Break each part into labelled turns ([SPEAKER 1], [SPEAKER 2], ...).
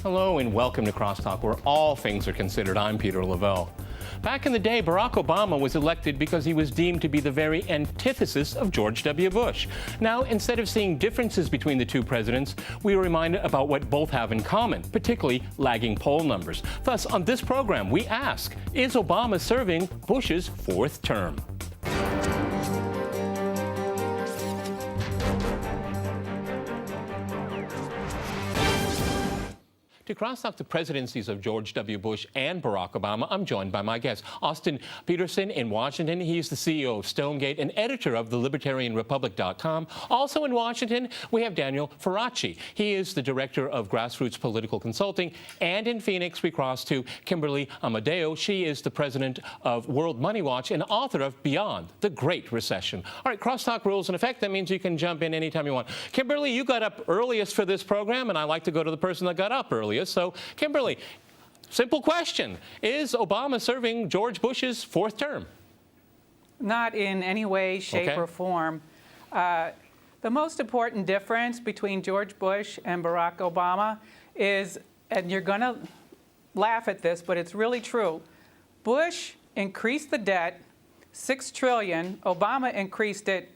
[SPEAKER 1] Hello and welcome to CrossTalk, where all things are considered. I'm Peter Lavelle. Back in the day, Barack Obama was elected because he was deemed to be the very antithesis of George W. Bush. Now, instead of seeing differences between the two presidents, we are reminded about what both have in common, particularly lagging poll numbers. Thus, on this program, we ask, is Obama serving Bush's fourth term? To cross-talk the presidencies of George W. Bush and Barack Obama, I'm joined by my guest, Austin Petersen in Washington. He's the CEO of Stonegate and editor of thelibertarianrepublic.com. Also in Washington, we have Daniel Faraci. He is the director of grassroots political consulting. And in Phoenix, we cross to Kimberly Amadeo. She is the president of World Money Watch and author of Beyond the Great Recession. All right, crosstalk rules in effect. That means you can jump in anytime you want. Kimberly, you got up earliest for this program, and I like to go to the person that got up earliest. So, Kimberly, simple question. Is Obama serving George Bush's fourth term?
[SPEAKER 2] Not in any way, shape, or form. The most important difference between George Bush and Barack Obama is, and you're going to laugh at this, but it's really true. Bush increased the debt $6 trillion. Obama increased it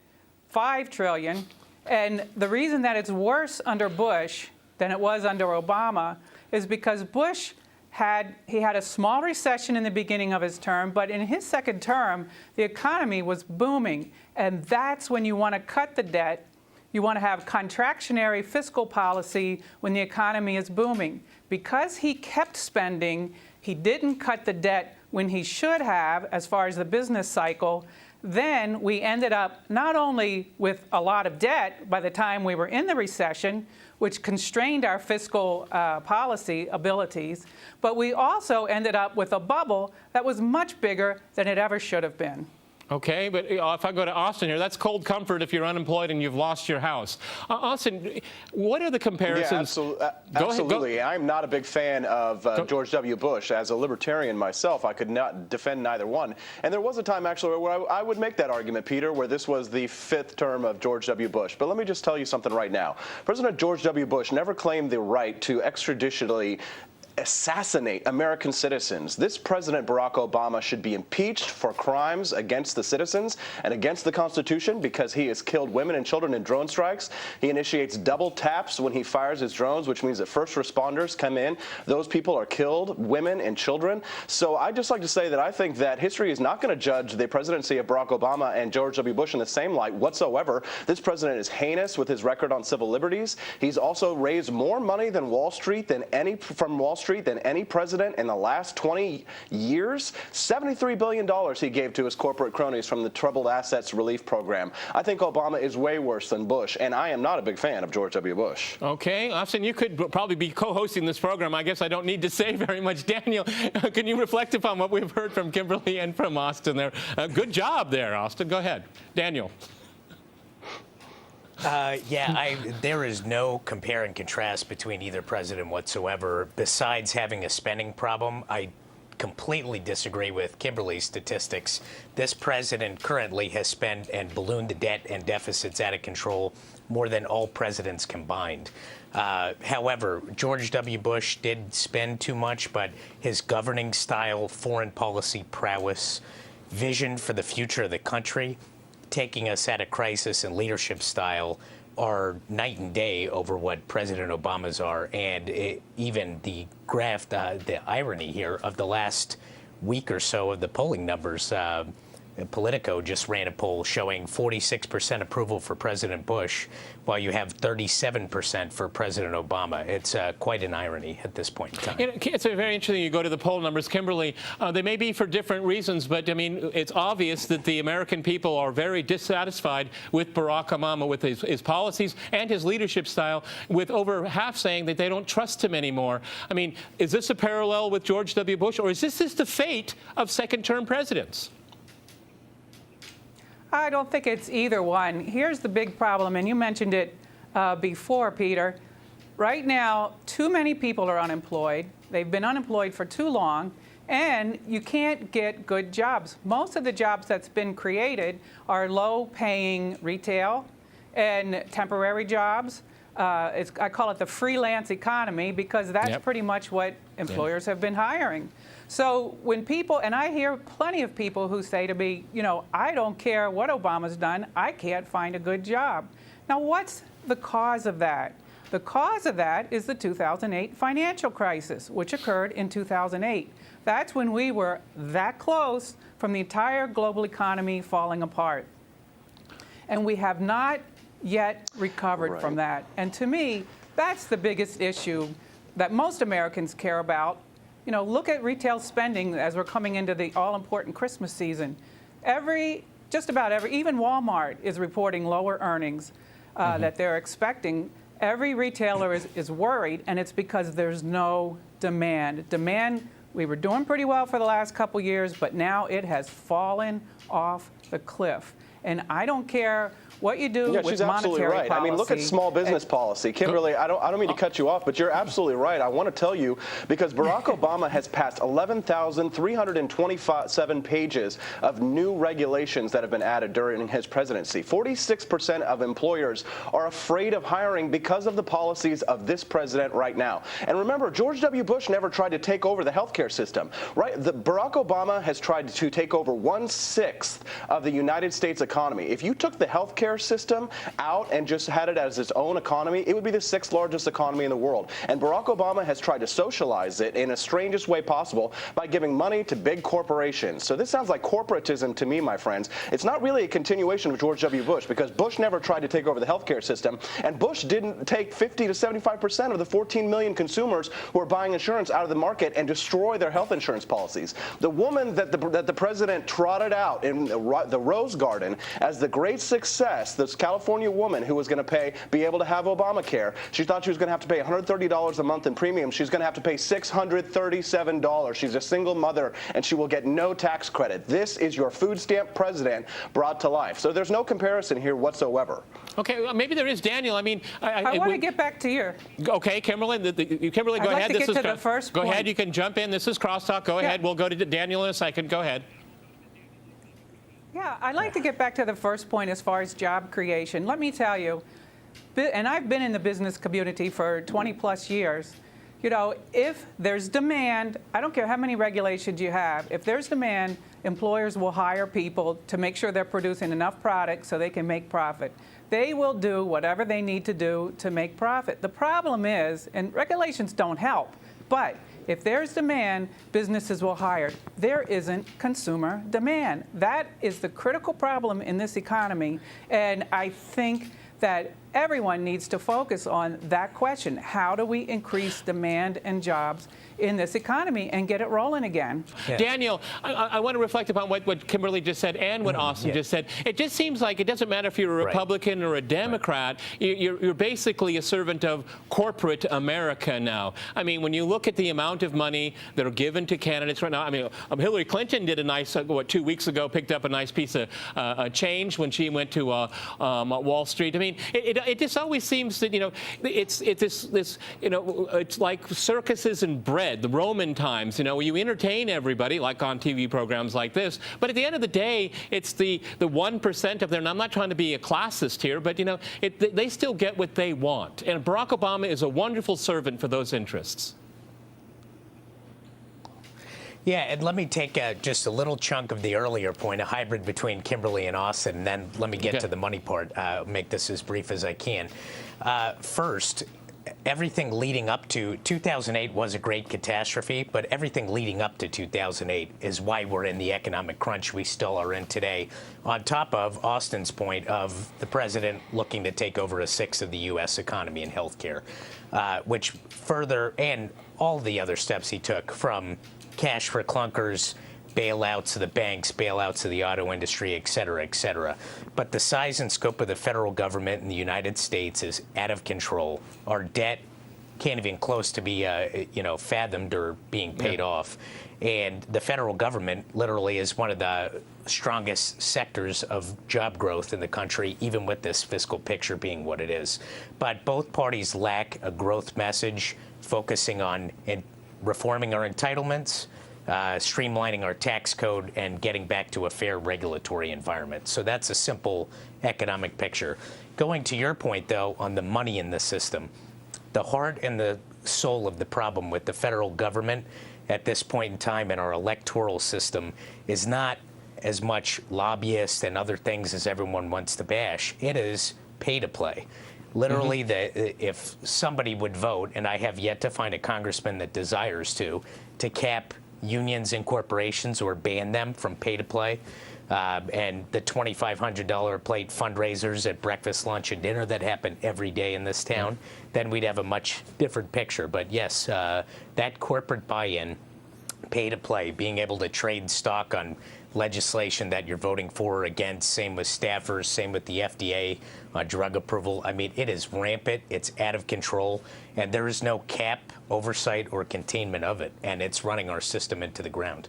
[SPEAKER 2] $5 trillion. And the reason that it's worse under Bush than it was under Obama is because Bush had a small recession in the beginning of his term, but in his second term, the economy was booming. And that's when you want to cut the debt. You want to have contractionary fiscal policy when the economy is booming. Because he kept spending, he didn't cut the debt when he should have as far as the business cycle. Then we ended up not only with a lot of debt by the time we were in the recession, which constrained our fiscal policy abilities, but we also ended up with a bubble that was much bigger than it ever should have been.
[SPEAKER 1] Okay, but if I go to Austin here, that's cold comfort if you're unemployed and you've lost your house. Austin, what are the comparisons?
[SPEAKER 3] Yeah, absolutely. I'm not a big fan of George W. Bush. As a libertarian myself, I could not defend neither one. And there was a time, actually, where I would make that argument, Peter, where this was the fifth term of George W. Bush. But let me just tell you something right now. President George W. Bush never claimed the right to extrajudicially assassinate American citizens. This President Barack Obama should be impeached for crimes against the citizens and against the Constitution because he has killed women and children in drone strikes. He initiates double taps when he fires his drones, which means that first responders come in. Those people are killed, women and children. So I'd just like to say that I think that history is not going to judge the presidency of Barack Obama and George W. Bush in the same light whatsoever. This president is heinous with his record on civil liberties. He's also raised more money than Wall Street than any president in the last 20 years. $73 billion he gave to his corporate cronies from the Troubled Assets Relief Program. I think Obama is way worse than Bush, and I am not a big fan of George W. Bush.
[SPEAKER 1] Okay, Austin, you could probably be co-hosting this program. I guess I don't need to say very much. Daniel, can you reflect upon what we've heard from Kimberly and from Austin there? Good job there, Austin. Go ahead. Daniel.
[SPEAKER 4] There is no compare and contrast between either president whatsoever. Besides having a spending problem, I completely disagree with Kimberly's statistics. This president currently has spent and ballooned the debt and deficits out of control more than all presidents combined. However, George W. Bush did spend too much, but his governing style, foreign policy prowess, vision for the future of the country, taking us out of crisis and leadership style are night and day over what President Obama's are. And even the graph, the irony here of the last week or so of the polling numbers, Politico just ran a poll showing 46% approval for President Bush, while you have 37% for President Obama. It's quite an irony at this point in time.
[SPEAKER 1] It's very interesting you go to the poll numbers, Kimberly. They may be for different reasons, but I mean, it's obvious that the American people are very dissatisfied with Barack Obama, with his policies and his leadership style, with over half saying that they don't trust him anymore. I mean, is this a parallel with George W. Bush, or is this the fate of second-term presidents?
[SPEAKER 2] I don't think it's either one. Here's the big problem, and you mentioned it before, Peter. Right now, too many people are unemployed. They've been unemployed for too long, and you can't get good jobs. Most of the jobs that's been created are low-paying retail and temporary jobs. I call it the freelance economy because that's pretty much what employers have been hiring. So when people, and I hear plenty of people who say to me, I don't care what Obama's done, I can't find a good job. Now, what's the cause of that? The cause of that is the 2008 financial crisis, which occurred in 2008. That's when we were that close from the entire global economy falling apart. And we have not yet recovered from that. And to me, that's the biggest issue that most Americans care about. Look at retail spending as we're coming into the all-important Christmas season. Just about every, even Walmart is reporting lower earnings that they're expecting. Every retailer is worried, and it's because there's no demand. Demand, we were doing pretty well for the last couple years, but now it has fallen off the cliff. And I don't care what you do with monetary policy.
[SPEAKER 3] She's absolutely right. I mean, look at small business policy. Kimberly, I don't mean to cut you off, but you're absolutely right. I want to tell you, because Barack Obama has passed 11,327 pages of new regulations that have been added during his presidency. 46% of employers are afraid of hiring because of the policies of this president right now. And remember, George W. Bush never tried to take over the healthcare system, right? Barack Obama has tried to take over 1/6 of the United States economy. If you took the healthcare system out and just had it as its own economy, it would be the 6th largest economy in the world. And Barack Obama has tried to socialize it in the strangest way possible by giving money to big corporations. So this sounds like corporatism to me, my friends. It's not really a continuation of George W. Bush, because Bush never tried to take over the healthcare system, and Bush didn't take 50 to 75% of the 14 million consumers who are buying insurance out of the market and destroy their health insurance policies. The woman that the president trotted out in the Rose Garden as the great success, this California woman who was going to be able to have Obamacare, she thought she was going to have to pay $130 a month in premium. She's going to have to pay $637. She's a single mother, and she will get no tax credit. This is your food stamp president brought to life. So there's no comparison here whatsoever.
[SPEAKER 1] Okay, well, maybe there is, Daniel. I mean,
[SPEAKER 2] I want to get back to you.
[SPEAKER 1] Okay, Kimberly, Kimberly, go ahead.
[SPEAKER 2] I'd like to get to the first point.
[SPEAKER 1] Go ahead, you can jump in. This is CrossTalk. Go ahead. We'll go to Daniel in a second. Go ahead.
[SPEAKER 2] Yeah, I'd like to get back to the first point as far as job creation. Let me tell you, and I've been in the business community for 20 plus years, if there's demand, I don't care how many regulations you have, if there's demand, employers will hire people to make sure they're producing enough product so they can make profit. They will do whatever they need to do to make profit. The problem is, and regulations don't help, but if there's demand, businesses will hire. There isn't consumer demand. That is the critical problem in this economy, and I think that everyone needs to focus on that question. How do we increase demand and jobs in this economy and get it rolling again?
[SPEAKER 1] Yeah. Daniel, I want to reflect upon what Kimberly just said and what Austin just said. It just seems like it doesn't matter if you're a Republican or a Democrat. You're basically a servant of corporate America now. I mean, when you look at the amount of money that are given to candidates right now, I mean, Hillary Clinton did a nice, 2 weeks ago, picked up a nice piece of change when she went to Wall Street. I mean, it just always seems that, it's this, it's like circuses and bread, the Roman times, where you entertain everybody, like on TV programs like this. But at the end of the day, it's the 1% of there, and I'm not trying to be a classist here, but, they still get what they want. And Barack Obama is a wonderful servant for those interests.
[SPEAKER 4] Yeah, and let me take just a little chunk of the earlier point, a hybrid between Kimberly and Austin, and then let me get to the money part. Make this as brief as I can. First, everything leading up to 2008 was a great catastrophe, but everything leading up to 2008 is why we're in the economic crunch we still are in today, on top of Austin's point of the president looking to take over 1/6 of the U.S. economy in healthcare, which further, and all the other steps he took, from cash for clunkers, bailouts of the banks, bailouts of the auto industry, et cetera, et cetera. But the size and scope of the federal government in the United States is out of control. Our debt can't even close to be, fathomed or being paid off. And the federal government literally is one of the strongest sectors of job growth in the country, even with this fiscal picture being what it is. But both parties lack a growth message focusing on reforming our entitlements, streamlining our tax code, and getting back to a fair regulatory environment. So that's a simple economic picture. Going to your point, though, on the money in the system, the heart and the soul of the problem with the federal government at this point in time in our electoral system is not as much lobbyists and other things as everyone wants to bash. It is pay to play. Literally, if somebody would vote, and I have yet to find a congressman that desires to cap unions and corporations or ban them from pay to play, and the $2,500 plate fundraisers at breakfast, lunch, and dinner that happen every day in this town, then we'd have a much different picture. But yes, that corporate buy-in, pay to play, being able to trade stock on legislation that you're voting for or against, same with staffers, same with the FDA, drug approval. I mean, it is rampant, it's out of control, and there is no cap, oversight, or containment of it, and it's running our system into the ground.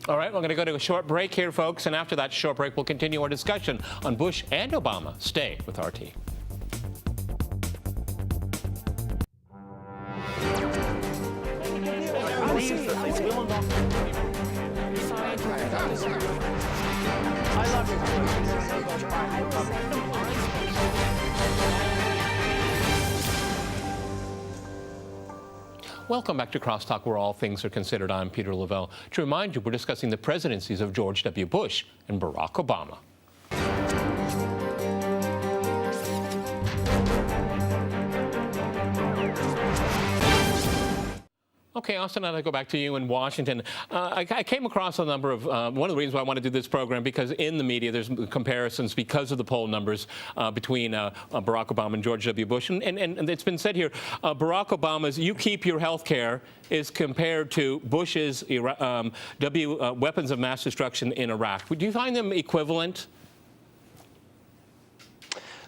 [SPEAKER 1] All right, we're going to go to a short break here, folks, and after that short break, we'll continue our discussion on Bush and Obama. Stay with RT. Welcome back to CrossTalk, where all things are considered. I'm Peter Lavelle. To remind you, we're discussing the presidencies of George W. Bush and Barack Obama. Okay, Austin, I'd like to go back to you in Washington. I came across a number of, one of the reasons why I want to do this program, because in the media there's comparisons because of the poll numbers between Barack Obama and George W. Bush. And it's been said here, Barack Obama's "you keep your health care" is compared to Bush's weapons of mass destruction in Iraq. Do you find them equivalent?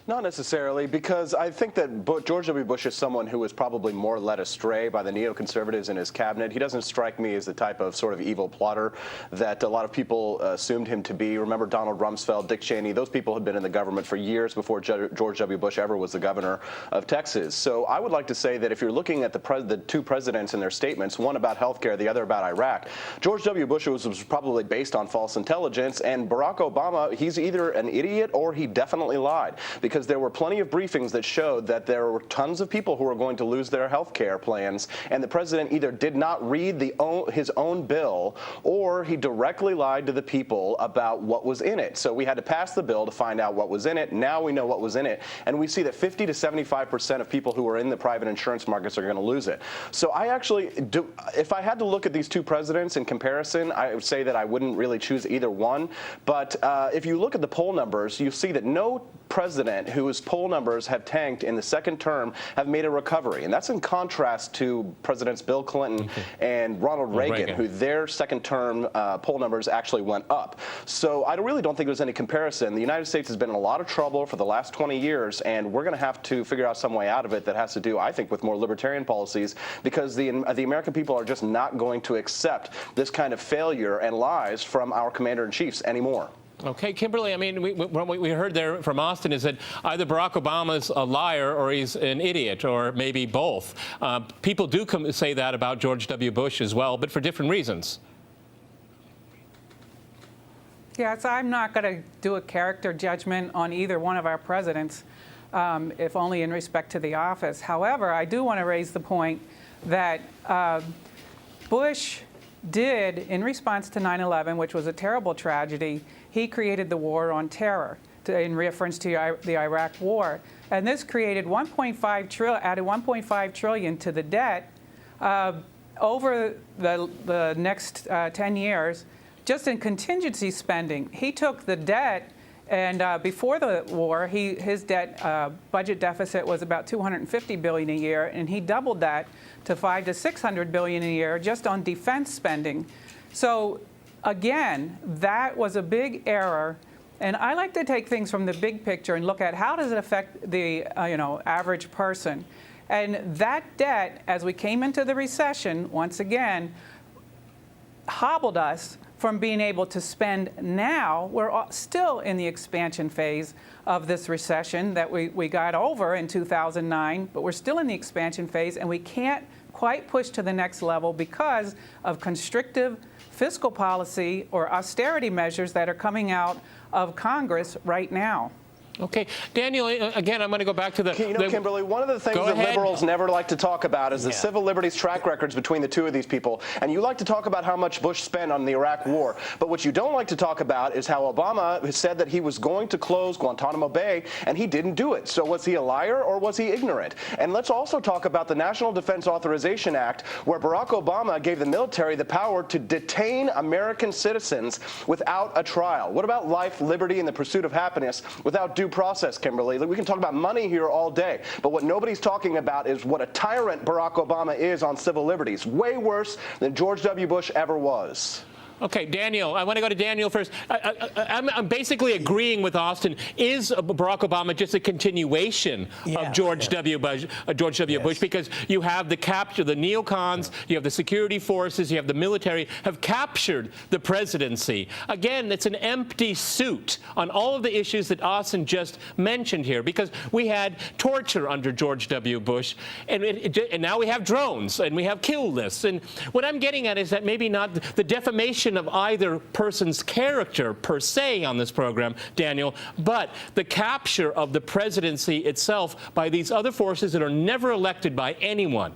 [SPEAKER 3] Not necessarily, because I think that George W. Bush is someone who was probably more led astray by the neoconservatives in his cabinet. He doesn't strike me as the type of sort of evil plotter that a lot of people assumed him to be. Remember Donald Rumsfeld, Dick Cheney, those people had been in the government for years before George W. Bush ever was the governor of Texas. So I would like to say that if you're looking at the two presidents and their statements, one about health care, the other about Iraq, George W. Bush was probably based on false intelligence, and Barack Obama, he's either an idiot or he definitely lied, because there were plenty of briefings that showed that there were tons of people who were going to lose their health care plans, and the president either did not read his own bill, or he directly lied to the people about what was in it. So we had to pass the bill to find out what was in it. Now we know what was in it, and we see that 50 to 75% of people who are in the private insurance markets are going to lose it. So I actually do, if I had to look at these two presidents in comparison, I would say that I wouldn't really choose either one. But if you look at the poll numbers, you see that no president whose poll numbers have tanked in the second term have made a recovery. And that's in contrast to Presidents Bill Clinton and Ronald Reagan, who their second term poll numbers actually went up. So I really don't think there's any comparison. The United States has been in a lot of trouble for the last 20 years, and we're going to have to figure out some way out of it that has to do, I think, with more libertarian policies, because the American people are just not going to accept this kind of failure and lies from our commander-in-chiefs anymore.
[SPEAKER 1] Okay, Kimberly, I mean, what we heard there from Austin is that either Barack Obama's a liar or he's an idiot, or maybe both. People do say that about George W. Bush as well, but for different reasons.
[SPEAKER 2] Yes, I'm not going to do a character judgment on either one of our presidents, if only in respect to the office. However, I do want to raise the point that Bush did, in response to 9/11, which was a terrible tragedy, he created the war on terror in reference to the Iraq war. And this created added 1.5 trillion to the debt over the next 10 years, just in contingency spending. He took the debt, and before the war, his debt budget deficit was about $250 billion a year, and he doubled that to $500 to $600 billion a year just on defense spending. So again, that was a big error. And I like to take things from the big picture and look at how does it affect the average person. And that debt, as we came into the recession, once again, hobbled us from being able to spend now. We're still in the expansion phase of this recession that we got over in 2009, but we're still in the expansion phase, and we can't quite push to the next level because of constrictive fiscal policy or austerity measures that are coming out of Congress right now.
[SPEAKER 1] Okay, Daniel, again, I'm going to go back to the...
[SPEAKER 3] Kimberly, one of the things that liberals never like to talk about is the civil liberties track records between the two of these people. And you like to talk about how much Bush spent on the Iraq war. But what you don't like to talk about is how Obama said that he was going to close Guantanamo Bay, and he didn't do it. So was he a liar or was he ignorant? And let's also talk about the National Defense Authorization Act, where Barack Obama gave the military the power to detain American citizens without a trial. What about life, liberty, and the pursuit of happiness without due process, Kimberly? We can talk about money here all day, but what nobody's talking about is what a tyrant Barack Obama is on civil liberties. Way worse than George W. Bush ever was.
[SPEAKER 1] Okay, Daniel, I want to go to Daniel first. I'm basically agreeing with Austin. Is Barack Obama just a continuation of George W. Bush? Bush, because you have the capture, the neocons, you have the security forces, you have the military have captured the presidency. Again, it's an empty suit on all of the issues that Austin just mentioned here, because we had torture under George W. Bush, and now we have drones, and we have kill lists. And what I'm getting at is that maybe not the defamation of either person's character per se on this program, Daniel, but the capture of the presidency itself by these other forces that are never elected by anyone.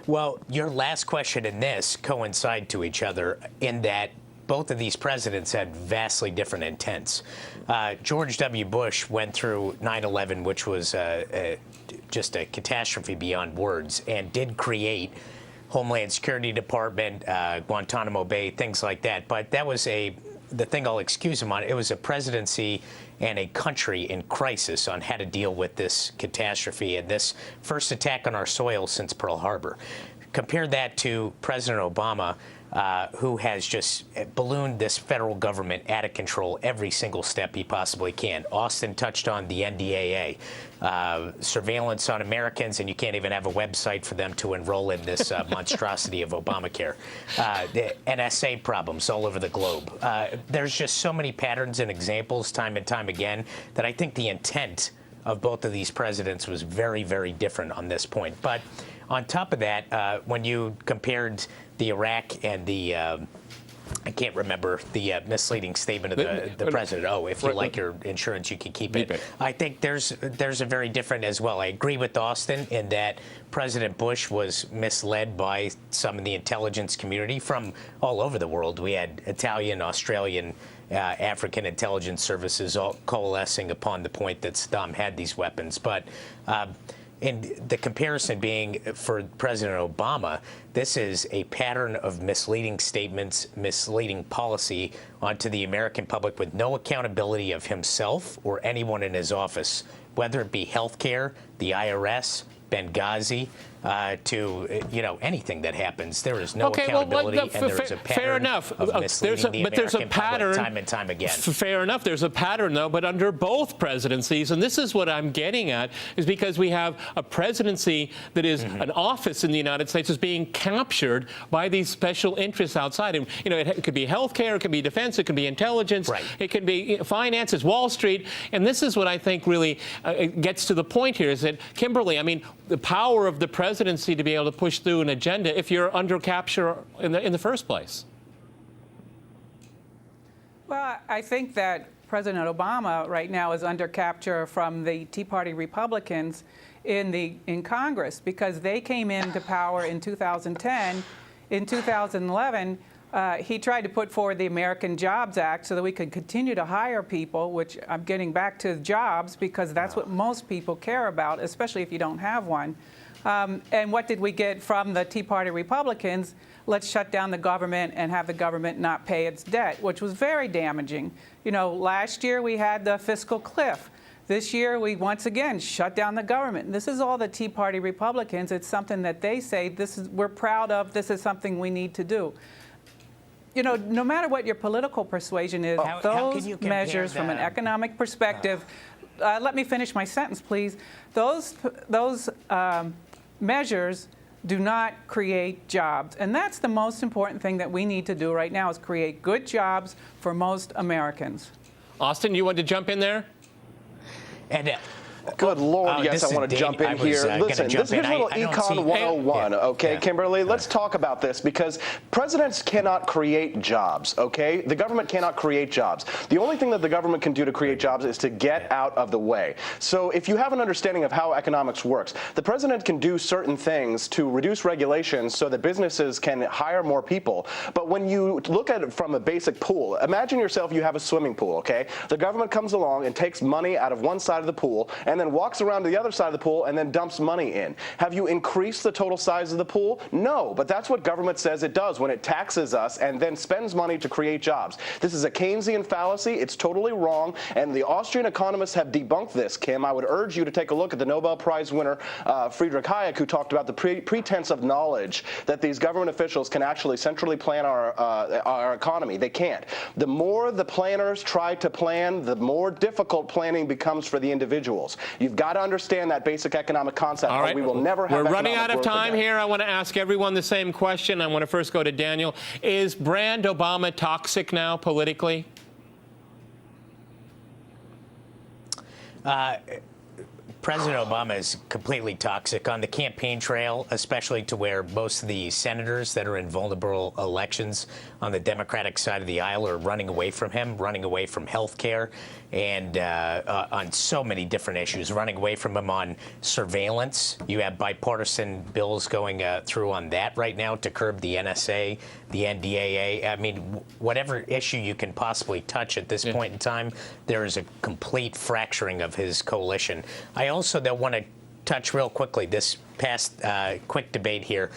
[SPEAKER 4] Well, your last question and this coincide to each other in that both of these presidents had vastly different intents. George W. Bush went through 9/11, which was just a catastrophe beyond words, and did create Homeland Security Department, Guantanamo Bay, things like that. But that was the thing I'll excuse him on. It was a presidency and a country in crisis on how to deal with this catastrophe and this first attack on our soil since Pearl Harbor. Compare that to President Obama, who has just ballooned this federal government out of control every single step he possibly can. Austin touched on the NDAA, surveillance on Americans, and you can't even have a website for them to enroll in this monstrosity of Obamacare. The NSA problems all over the globe. There's just so many patterns and examples time and time again that I think the intent of both of these presidents was very, very different on this point. But on top of that, when you compared the Iraq and the I can't remember the misleading statement of the president. Oh, if you like your insurance, you can keep it. I think there's a very different as well. I agree with Austin in that President Bush was misled by some in the intelligence community from all over the world. We had Italian, Australian, African intelligence services all coalescing upon the point that Saddam had these weapons. But and the comparison being for President Obama, this is a pattern of misleading statements, misleading policy onto the American public with no accountability of himself or anyone in his office, whether it be healthcare, the IRS, Benghazi, to anything that happens. There is no accountability, and there is a pattern of misleading the American public time and time again.
[SPEAKER 1] Fair enough. There's a pattern, though, but under both presidencies, and this is what I'm getting at, is because we have a presidency that is an office in the United States is being captured by these special interests outside. And, it could be healthcare, it could be defense, it could be intelligence, it can be finances, Wall Street. And this is what I think really gets to the point here, is that, Kimberly, I mean, the power of the presidency to be able to push through an agenda if you're under capture in the first place.
[SPEAKER 2] Well, I think that President Obama right now is under capture from the Tea Party Republicans in Congress, because they came into power in 2010. In 2011, he tried to put forward the American Jobs Act so that we could continue to hire people, which I'm getting back to jobs because that's what most people care about, especially if you don't have one. And what did we get from the Tea Party Republicans? Let's shut down the government and have the government not pay its debt, which was very damaging. Last year we had the fiscal cliff. This year we once again shut down the government. This is all the Tea Party Republicans. It's something that they say we're proud of. This is something we need to do. No matter what your political persuasion is, those measures from an economic perspective, let me finish my sentence, please. Those measures do not create jobs. And that's the most important thing that we need to do right now, is create good jobs for most Americans.
[SPEAKER 1] Austin, you want to jump in there?
[SPEAKER 4] And
[SPEAKER 3] Good Lord, yes, I want to jump in here. Listen, here's a little Econ 101, okay, Kimberly? Let's talk about this because presidents cannot create jobs, okay? The government cannot create jobs. The only thing that the government can do to create jobs is to get out of the way. So if you have an understanding of how economics works, the president can do certain things to reduce regulations so that businesses can hire more people. But when you look at it from a basic pool, imagine yourself you have a swimming pool, okay? The government comes along and takes money out of one side of the pool and then walks around to the other side of the pool and then dumps money in. Have you increased the total size of the pool? No, but that's what government says it does when it taxes us and then spends money to create jobs. This is a Keynesian fallacy. It's totally wrong, and the Austrian economists have debunked this, Kim. I would urge you to take a look at the Nobel Prize winner, Friedrich Hayek, who talked about the pretense of knowledge that these government officials can actually centrally plan our economy. They can't. The more the planners try to plan, the more difficult planning becomes for the individuals. You've got to understand that basic economic concept.
[SPEAKER 1] All right.
[SPEAKER 3] We will never have.
[SPEAKER 1] We're running out of time here. I want to ask everyone the same question. I want to first go to Daniel. Is Brand Obama toxic now politically?
[SPEAKER 4] President Obama is completely toxic on the campaign trail, especially to where most of the senators that are in vulnerable elections on the Democratic side of the aisle are running away from him, running away from health care, and on so many different issues, running away from him on surveillance. You have bipartisan bills going through on that right now to curb the NSA, the NDAA. I mean, whatever issue you can possibly touch at this point in time, there is a complete fracturing of his coalition. I also want to touch real quickly this past quick debate here.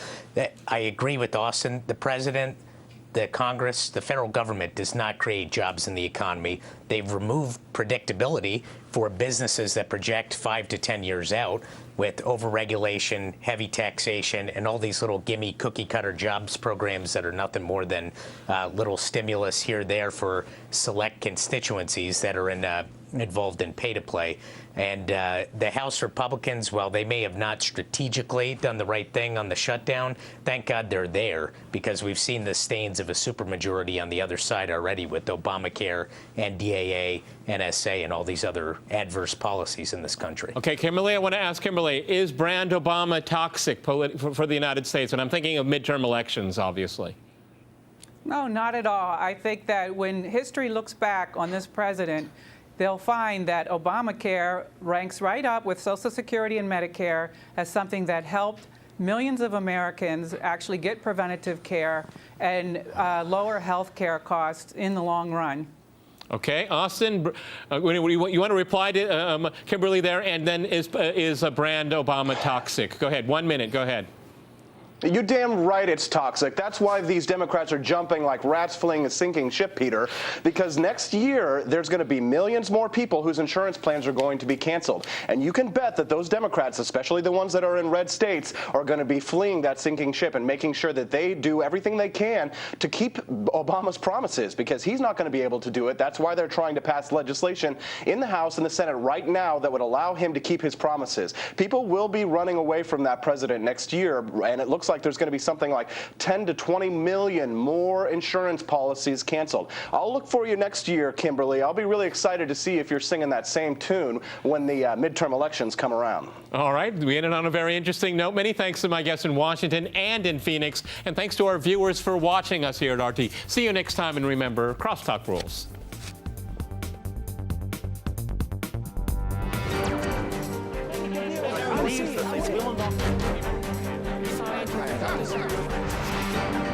[SPEAKER 4] I agree with Austin. The president, the Congress, the federal government does not create jobs in the economy. They've removed predictability for businesses that project 5 to 10 years out with overregulation, heavy taxation, and all these little gimme cookie-cutter jobs programs that are nothing more than little stimulus here or there for select constituencies that are involved in pay-to-play. And the House Republicans, while they may have not strategically done the right thing on the shutdown, thank God they're there, because we've seen the stains of a supermajority on the other side already with Obamacare, NDAA, NSA, and all these other adverse policies in this country.
[SPEAKER 1] Okay, Kimberly, I want to ask Kimberly, is Brand Obama toxic for the United States? And I'm thinking of midterm elections, obviously.
[SPEAKER 2] No, not at all. I think that when history looks back on this president, they'll find that Obamacare ranks right up with Social Security and Medicare as something that helped millions of Americans actually get preventative care and lower health care costs in the long run.
[SPEAKER 1] Okay, Austin, you want to reply to Kimberly there, and then is Brand Obama toxic? Go ahead, 1 minute, go ahead.
[SPEAKER 3] You're damn right it's toxic. That's why these Democrats are jumping like rats fleeing a sinking ship, Peter, because next year there's going to be millions more people whose insurance plans are going to be canceled. And you can bet that those Democrats, especially the ones that are in red states, are going to be fleeing that sinking ship and making sure that they do everything they can to keep Obama's promises, because he's not going to be able to do it. That's why they're trying to pass legislation in the House and the Senate right now that would allow him to keep his promises. People will be running away from that president next year, and it looks like there's going to be something like 10 to 20 million more insurance policies canceled. I'll look for you next year, Kimberly. I'll be really excited to see if you're singing that same tune when the midterm elections come around.
[SPEAKER 1] All right. We ended on a very interesting note. Many thanks to my guests in Washington and in Phoenix. And thanks to our viewers for watching us here at RT. See you next time. And remember, crosstalk rules.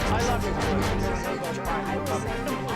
[SPEAKER 1] I love you.